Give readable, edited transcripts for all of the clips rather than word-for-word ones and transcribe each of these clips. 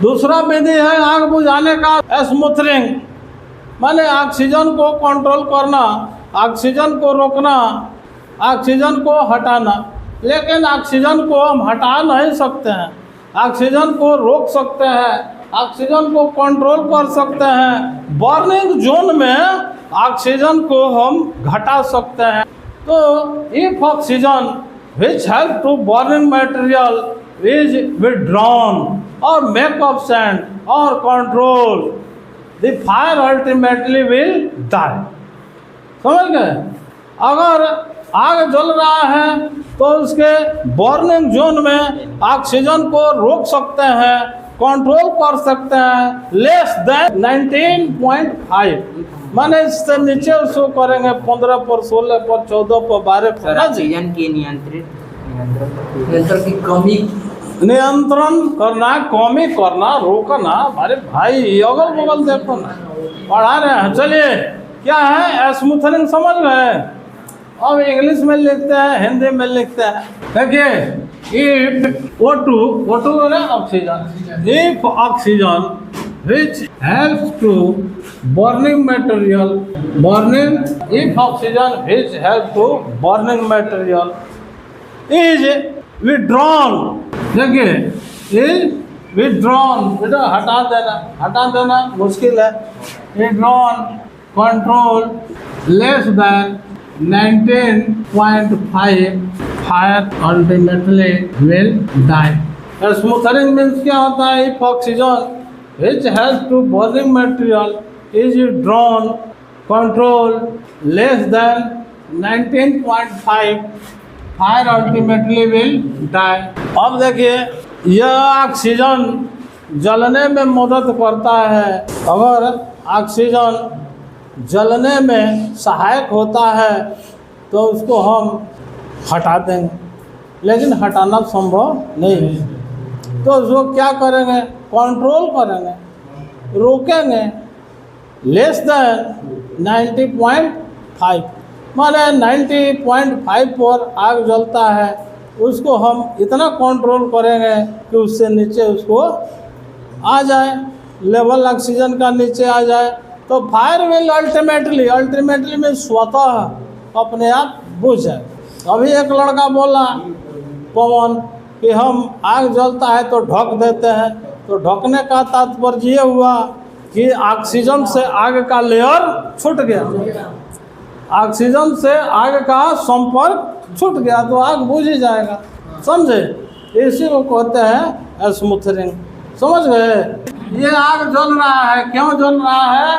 दूसरा विधि है आग बुझाने का स्मूथरिंग, माने ऑक्सीजन को कंट्रोल करना, ऑक्सीजन को रोकना, ऑक्सीजन को हटाना। लेकिन ऑक्सीजन को हम हटा नहीं सकते हैं, ऑक्सीजन को रोक सकते हैं, ऑक्सीजन को कंट्रोल कर सकते हैं। बर्निंग जोन में ऑक्सीजन को हम घटा सकते हैं। तो if oxygen which help to burning material is withdrawn और मेक एब्सेंट और control, the fire ultimately will die. समझ गए? अगर आग जल रहा है तो उसके बर्निंग जोन में ऑक्सीजन को रोक सकते हैं, कंट्रोल कर सकते हैं, लेस देन 19.5, माने इससे नीचे उसको करेंगे 15 पर, 16 पर, 14 पर, 12 पर। ऑक्सीजन की नियंत्रण की कमी, नियंत्रण करना, कमी करना, रोकना। अरे भाई अगल बगल देखो ना, पढ़ा रहे हैं। चलिए क्या है स्मूथनिंग, समझ गए? अब इंग्लिश में लिखते हैं, हिंदी में लिखते हैं। देखिए इफ O2 है oxygen, if oxygen which helps to burning material, burning if oxygen which help to burning material is withdrawn. देखिए इज विथड्रॉन, बेटा हटा देना मुश्किल है। Withdrawn control less than 19.5, fire ultimately will die. Smoothening means क्या होता है? If oxygen which help to burning material is drawn control less than 19.5, fire ultimately will die. अब देखिए यह ऑक्सीजन जलने में मदद करता है। अगर ऑक्सीजन जलने में सहायक होता है तो उसको हम हटा देंगे, लेकिन हटाना संभव नहीं है। तो उसको क्या करेंगे? कंट्रोल करेंगे, रोकेंगे। लेस देन 90.5, माने 90.5 पर आग जलता है, उसको हम इतना कंट्रोल करेंगे कि उससे नीचे उसको आ जाए, लेवल ऑक्सीजन का नीचे आ जाए। तो फायर विल अल्टीमेटली में स्वतः अपने आप बुझ जाए। अभी एक लड़का बोला पवन कि हम आग जलता है तो ढक देते हैं, तो ढकने का तात्पर्य ये हुआ कि ऑक्सीजन से आग का लेयर छूट गया, ऑक्सीजन से आग का संपर्क छूट गया तो आग बुझ ही जाएगा। समझे? इसी को कहते हैं स्मूथनिंग। समझ गए? ये आग जल रहा है, क्यों जल रहा है?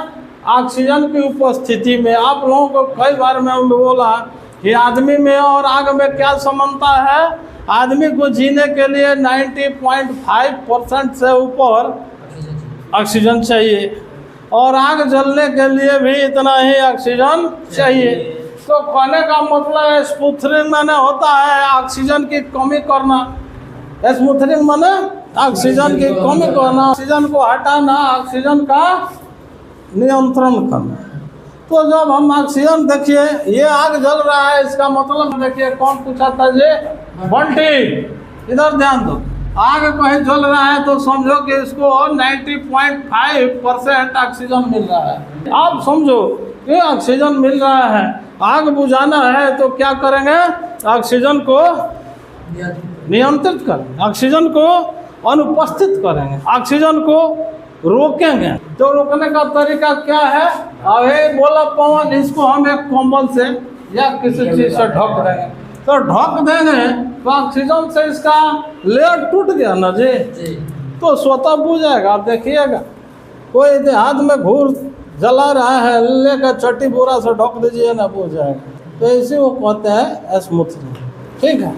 ऑक्सीजन की उपस्थिति में। आप लोगों को कई बार मैं बोला कि आदमी में और आग में क्या समानता है। आदमी को जीने के लिए 90.5% से ऊपर ऑक्सीजन चाहिए और आग जलने के लिए भी इतना ही ऑक्सीजन चाहिए। तो कहने का मतलब है स्मूथनिंग माने होता है ऑक्सीजन की कमी करना। स्मूथनिंग माने ऑक्सीजन की कमी करना, ऑक्सीजन को हटाना, ऑक्सीजन का नियंत्रण करना। तो जब हम ऑक्सीजन, देखिए ये आग जल रहा है, इसका मतलब देखिए कौन पूछा था ये? बंटी, इधर ध्यान दो। आग कहीं जल रहा है तो समझो कि इसको 90.5% ऑक्सीजन मिल रहा है। आप समझो कि ऑक्सीजन मिल रहा है, आग बुझाना है तो क्या करेंगे? ऑक्सीजन को नियंत्रित करेंगे, ऑक्सीजन को अनुपस्थित करेंगे, ऑक्सीजन को रोकेंगे। तो रोकने का तरीका क्या है? अभी बोला पवन इसको हम एक कंबल से या किसी चीज से ढक देंगे, तो ढक देंगे तो ऑक्सीजन से इसका लेयर टूट गया ना जी, तो स्वतः बुझ जाएगा। आप देखिएगा कोई हाथ में घूर जला रहा है, लेकर चट्टी बोरा से ढक दीजिए ना, बुझ जाएगा। तो इसी को कहते हैं स्मूथनिंग। ठीक है।